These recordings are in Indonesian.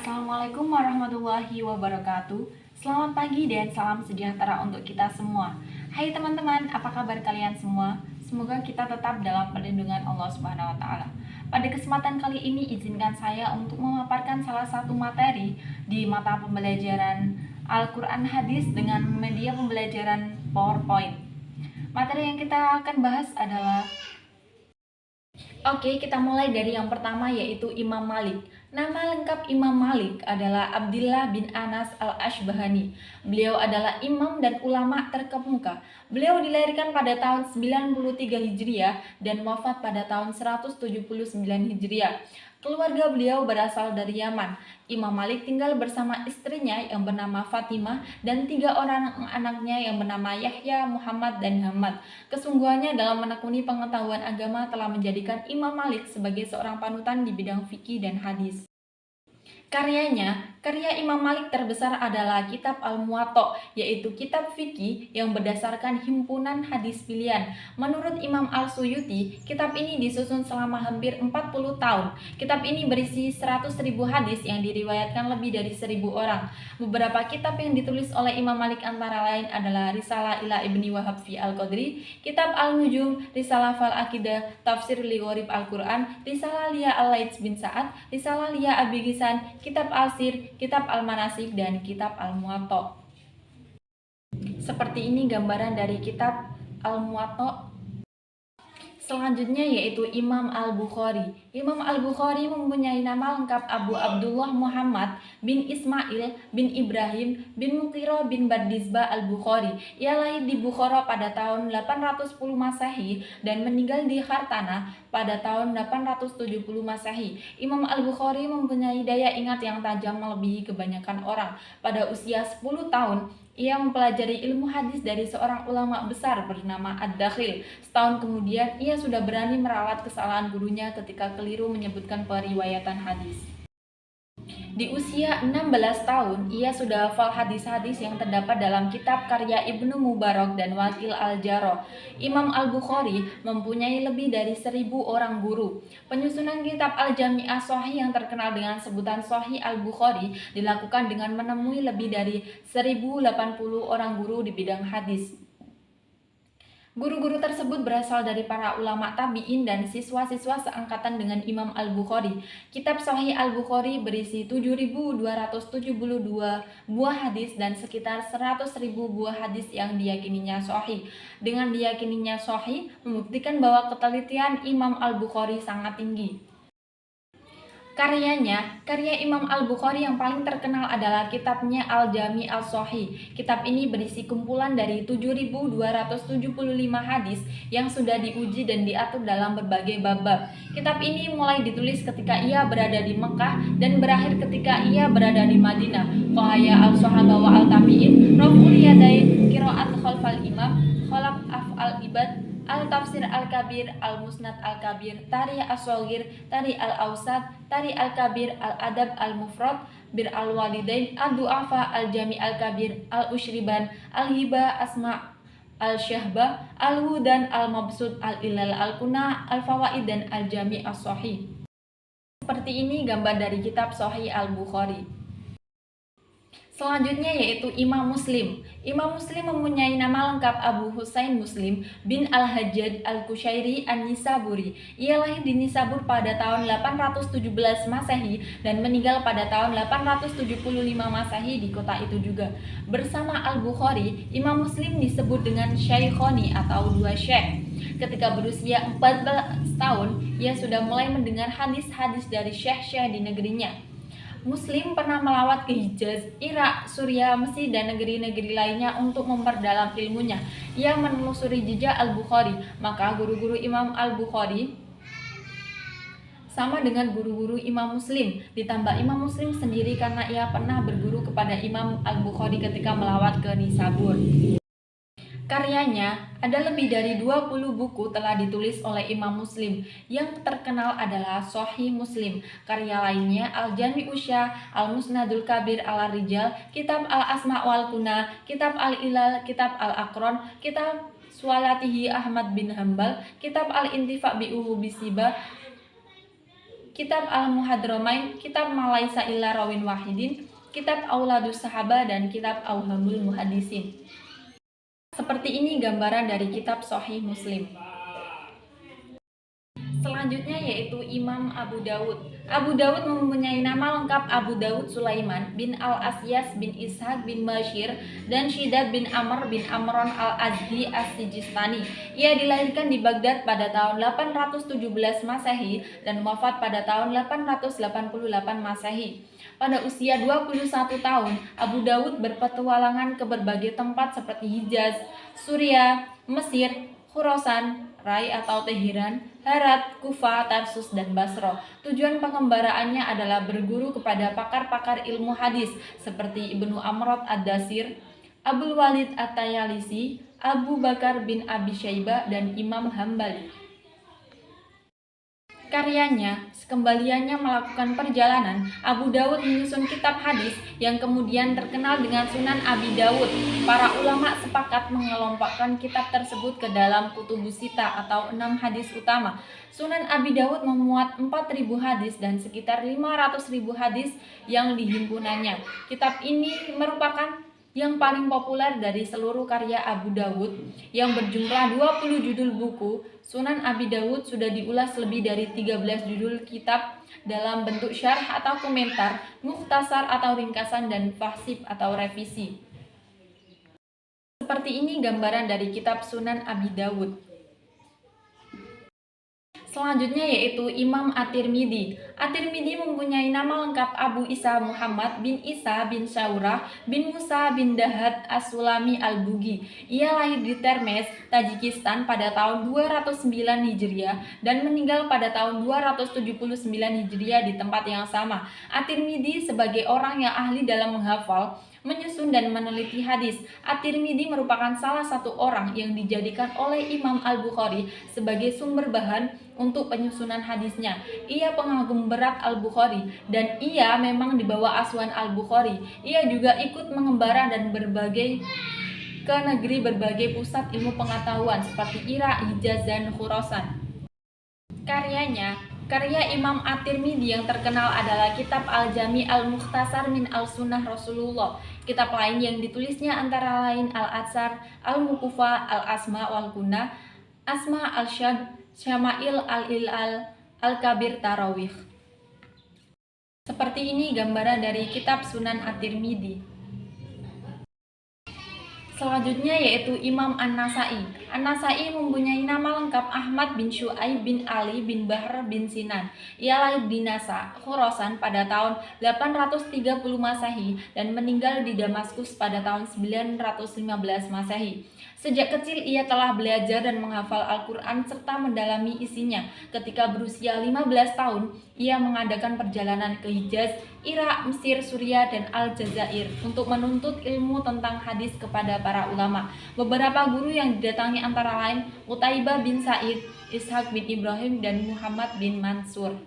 Assalamualaikum warahmatullahi wabarakatuh. Selamat pagi dan salam sejahtera untuk kita semua. Hai teman-teman, apa kabar kalian semua? Semoga kita tetap dalam perlindungan Allah Subhanahu wa taala. Pada kesempatan kali ini izinkan saya untuk memaparkan salah satu materi di mata pembelajaran Al-Qur'an Hadis dengan media pembelajaran PowerPoint. Materi yang kita akan bahas adalah Oke, kita mulai dari yang pertama yaitu Imam Malik. Nama lengkap Imam Malik adalah Abdillah bin Anas al-Ashbahani. Beliau adalah imam dan ulama terkemuka. Beliau dilahirkan pada tahun 93 Hijriah dan wafat pada tahun 179 Hijriah. Keluarga beliau berasal dari Yaman. Imam Malik tinggal bersama istrinya yang bernama Fatimah dan 3 orang anaknya yang bernama Yahya, Muhammad, dan Hamad. Kesungguhannya dalam menekuni pengetahuan agama telah menjadikan Imam Malik sebagai seorang panutan di bidang fikih dan hadis. Karya Imam Malik terbesar adalah Kitab Al-Muwatta, yaitu kitab fikih yang berdasarkan himpunan hadis pilihan. Menurut Imam Al-Suyuti, kitab ini disusun selama hampir 40 tahun. Kitab ini berisi 100.000 hadis yang diriwayatkan lebih dari 1.000 orang. Beberapa kitab yang ditulis oleh Imam Malik antara lain adalah Risalah ila Ibni Wahab fi Al-Qadri, Kitab Al-Nujum, Risalah fal Aqidah, Tafsir li Gharib Al-Quran, Risalah Lia Al-Laits bin Sa'ad, Risalah Lia Abi Gisan, Kitab Al-Sir, Kitab Al-Manasik, dan Kitab Al-Muwatta. Seperti ini gambaran dari Kitab Al-Muwatta. Selanjutnya yaitu Imam Al-Bukhari. Imam Al-Bukhari mempunyai nama lengkap Abu Abdullah Muhammad bin Ismail bin Ibrahim bin Muqirah bin Bardizbah Al-Bukhari. Ia lahir di Bukhara pada tahun 810 Masehi dan meninggal di Khartana pada tahun 870 Masehi. Imam Al-Bukhari mempunyai daya ingat yang tajam melebihi kebanyakan orang. Pada usia 10 tahun, ia mempelajari ilmu hadis dari seorang ulama besar bernama Ad-Dakhil. Setahun kemudian, ia sudah berani merawat kesalahan gurunya ketika keliru menyebutkan periwayatan hadis. Di usia 16 tahun, ia sudah hafal hadis-hadis yang terdapat dalam kitab karya Ibnu Mubarak dan Wakil Al-Jarrah. Imam Al-Bukhari mempunyai lebih dari 1.000 orang guru. Penyusunan kitab Al-Jami' As-Shahih yang terkenal dengan sebutan Shahih Al-Bukhari dilakukan dengan menemui lebih dari 1.080 orang guru di bidang hadis. Guru-guru tersebut berasal dari para ulama tabi'in dan siswa-siswa seangkatan dengan Imam Al-Bukhari. Kitab Sahih Al-Bukhari berisi 7.272 buah hadis dan sekitar 100.000 buah hadis yang diyakininya sahih. Dengan diyakininya sahih, membuktikan bahwa ketelitian Imam Al-Bukhari sangat tinggi. Karya Imam Al-Bukhari yang paling terkenal adalah kitabnya Al-Jami' As-Shahih. Kitab ini berisi kumpulan dari 7.275 hadis yang sudah diuji dan diatur dalam berbagai bab-bab. Kitab ini mulai ditulis ketika ia berada di Mekah dan berakhir ketika ia berada di Madinah. Qahaya al-Sahabah wa al-Tabi'in, Raf'ul Yadain, Qira'at khalfal imam, Khalaq af'al ibad, Al-Tafsir Al-Kabir, Al-Musnad Al-Kabir, Tari As-Shaghir, Tari Al-Awsat, Tari Al-Kabir, Al-Adab Al-Mufrad, Bir Al-Walidain, Ad-Du'afa, Al-Jami' Al-Kabir, Al-Ushriban, Al-Hiba, Asma' Al-Syahbah, Al-Hudan, Al-Mabsud, Al-Ilal, Al-Kuna, Al-Fawaid, dan Al-Jami' As-Shahih. Seperti ini gambar dari kitab Sahih Al-Bukhari. Selanjutnya yaitu Imam Muslim. Imam Muslim mempunyai nama lengkap Abu Husain Muslim bin Al-Hajjaj Al-Kushairi An-Nisaburi. Ia lahir di Nisabur pada tahun 817 Masehi dan meninggal pada tahun 875 Masehi di kota itu juga. Bersama Al-Bukhari, Imam Muslim disebut dengan Syaikhoni atau dua syekh. Ketika berusia 14 tahun, ia sudah mulai mendengar hadis-hadis dari syekh-syekh di negerinya. Muslim pernah melawat ke Hijaz, Irak, Suriah, Mesir, dan negeri-negeri lainnya untuk memperdalam ilmunya. Ia menelusuri jejak Al-Bukhari, maka guru-guru Imam Al-Bukhari sama dengan guru-guru Imam Muslim, ditambah Imam Muslim sendiri karena ia pernah berguru kepada Imam Al-Bukhari ketika melawat ke Nisabur. Karyanya, ada lebih dari 20 buku telah ditulis oleh Imam Muslim. Yang terkenal adalah Sahih Muslim. Karya lainnya Al-Jami' Usya, Al-Musnadul Kabir Al-Rijal, Kitab Al-Asma' wal Kuna, Kitab Al-Ilal, Kitab Al-Aqron, Kitab Sualatihi Ahmad bin Hambal, Kitab Al-Intifa' bi Uhubisiba, Kitab Al-Muhadramain, Kitab Malaisa illa rawin wahidin, Kitab Auladus Sahabah, dan Kitab Auhamul Muhadisin. Seperti ini gambaran dari kitab Sahih Muslim. Selanjutnya yaitu Imam Abu Dawud. Abu Dawud mempunyai nama lengkap Abu Dawud Sulaiman bin Al-Asyas bin Ishaq bin Bashir dan Shidad bin Amr bin Amron Al-Azdi As-Sijistani. Ia dilahirkan di Baghdad pada tahun 817 Masehi dan wafat pada tahun 888 Masehi. Pada usia 21 tahun, Abu Dawud berpetualangan ke berbagai tempat seperti Hijaz, Suriah, Mesir, Khurasan, Rai atau Teheran, Herat, Kufa, Tarsus, dan Basra. Tujuan pengembaraannya adalah berguru kepada pakar-pakar ilmu hadis seperti Ibnu Amrod Ad-Dasir, Abdul Walid At-Tayalisi, Abu Bakar bin Abi Syaibah, dan Imam Hambali. Karyanya, sekembaliannya melakukan perjalanan, Abu Dawud menyusun kitab hadis yang kemudian terkenal dengan Sunan Abi Dawud. Para ulama sepakat mengelompokkan kitab tersebut ke dalam Kutubus Sittah atau 6 hadis utama. Sunan Abi Dawud memuat 4.000 hadis dan sekitar 500.000 hadis yang dihimpunannya. Kitab ini merupakan yang paling populer dari seluruh karya Abu Dawud yang berjumlah 20 judul buku. Sunan Abi Dawud sudah diulas lebih dari 13 judul kitab dalam bentuk syarh atau komentar, mukhtasar atau ringkasan, dan fahsib atau revisi. Seperti ini gambaran dari kitab Sunan Abi Dawud. Selanjutnya yaitu Imam At-Tirmidzi. At-Tirmidzi mempunyai nama lengkap Abu Isa Muhammad bin Isa bin Syaurah bin Musa bin Dahad As-Sulami Al-Bughi. Ia lahir di Termez, Tajikistan pada tahun 209 Hijriah dan meninggal pada tahun 279 Hijriah di tempat yang sama. At-Tirmidzi sebagai orang yang ahli dalam menghafal, menyusun dan meneliti hadis. At-Tirmidzi merupakan salah satu orang yang dijadikan oleh Imam Al-Bukhari sebagai sumber bahan untuk penyusunan hadisnya. Ia pengagum berat Al-Bukhari dan ia memang di bawah asuhan Al-Bukhari. Ia juga ikut mengembara dan ke negeri berbagai pusat ilmu pengetahuan seperti Irak, Hijaz, dan Khurasan. Karya Imam At-Tirmidzi yang terkenal adalah kitab Al-Jami Al-Mukhtasar min Al-Sunnah Rasulullah. Kitab lain yang ditulisnya antara lain Al-Atsar, Al-Mukufa, Al-Asma wal Kunna, Asma Al-Syad, Syama'il Al-Ilal, Al-Kabir Tarawih. Seperti ini gambaran dari kitab Sunan At-Tirmidzi. Selanjutnya yaitu Imam An-Nasai. An-Nasai mempunyai nama lengkap Ahmad bin Syu'aib bin Ali bin Bahr bin Sinan. Ia lahir di Nasa, Khurasan pada tahun 830 Masehi dan meninggal di Damaskus pada tahun 915 Masehi. Sejak kecil ia telah belajar dan menghafal Al-Quran serta mendalami isinya. Ketika berusia 15 tahun, ia mengadakan perjalanan ke Hijaz, Irak, Mesir, Suriah, dan Aljazair untuk menuntut ilmu tentang hadis kepada para ulama. Beberapa guru yang didatangi antara lain Utaibah bin Sa'id, Ishaq bin Ibrahim, dan Muhammad bin Mansur.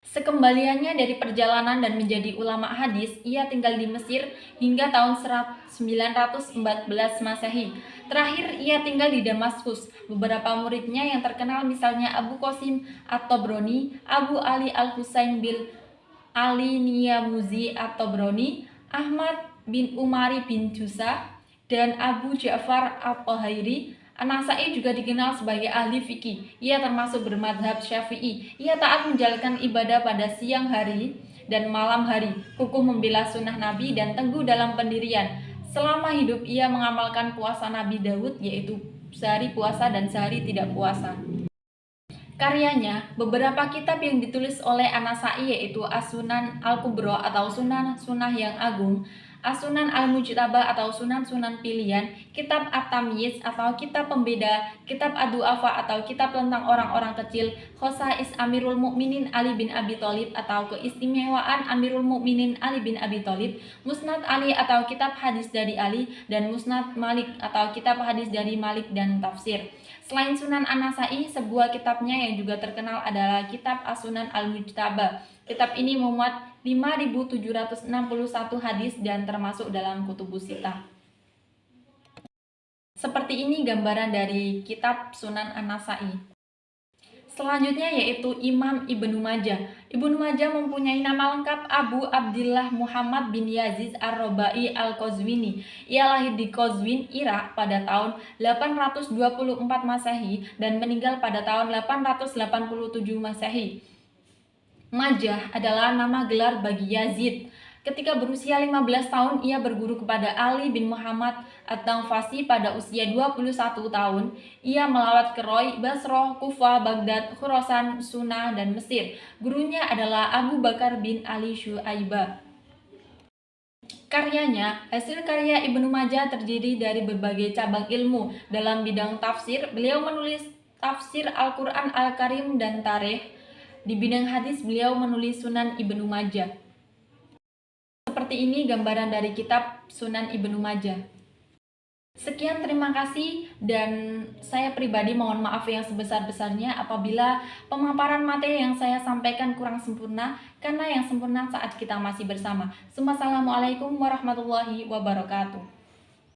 Sekembaliannya dari perjalanan dan menjadi ulama hadis, ia tinggal di Mesir hingga tahun 914 Masehi. Terakhir, ia tinggal di Damaskus. Beberapa muridnya yang terkenal misalnya Abu Qasim At-Tabrani, Abu Ali Al-Husain bin Ali Niyamuzi At-Tabrani, Ahmad bin Umari bin Jusa, dan Abu Ja'far At-Tahairi. An-Nasai juga dikenal sebagai ahli fikih. Ia termasuk bermadhab Syafi'i. Ia taat menjalankan ibadah pada siang hari dan malam hari, kukuh membela sunnah Nabi, dan teguh dalam pendirian. Selama hidup ia mengamalkan puasa Nabi Daud, yaitu sehari puasa dan sehari tidak puasa. Karyanya, beberapa kitab yang ditulis oleh An-Nasai yaitu As-Sunan Al-Kubra atau Sunan yang Agung, As-Sunan Al-Mujtabah atau Sunan Pilihan, Kitab At-Tamyiz atau Kitab Pembeda, Kitab Ad-Du'afa atau Kitab tentang orang-orang kecil, Khosais Amirul Mukminin Ali bin Abi Thalib atau Keistimewaan Amirul Mukminin Ali bin Abi Thalib, Musnad Ali atau Kitab Hadis dari Ali, dan Musnad Malik atau Kitab Hadis dari Malik dan Tafsir. Selain Sunan An-Nasai, sebuah kitabnya yang juga terkenal adalah Kitab As-Sunan Al-Mujtabah. Kitab ini memuat 5.761 hadis dan termasuk dalam Kutubus Sittah. Seperti ini gambaran dari kitab Sunan An-Nasai. Selanjutnya yaitu Imam Ibnu Majah. Ibnu Majah mempunyai nama lengkap Abu Abdillah Muhammad bin Yazid Ar-Robai Al-Qazwini. Ia lahir di Qazwin, Irak pada tahun 824 Masehi dan meninggal pada tahun 887 Masehi. Majah adalah nama gelar bagi Yazid. Ketika berusia 15 tahun, ia berguru kepada Ali bin Muhammad At-Tanfasi. Pada usia 21 tahun, ia melawat ke Roy, Basroh, Kufa, Baghdad, Khurasan, Sunnah, dan Mesir. Gurunya adalah Abu Bakar bin Ali Syu'aibah. Karyanya, hasil karya Ibnu Majah terdiri dari berbagai cabang ilmu. Dalam bidang tafsir, beliau menulis tafsir Al-Quran Al-Karim dan tarikh. Di bidang hadis, beliau menulis Sunan Ibnu Majah. Seperti ini gambaran dari kitab Sunan Ibnu Majah. Sekian, terima kasih, dan saya pribadi mohon maaf yang sebesar-besarnya apabila pemaparan materi yang saya sampaikan kurang sempurna, karena yang sempurna saat kita masih bersama. Assalamualaikum warahmatullahi wabarakatuh.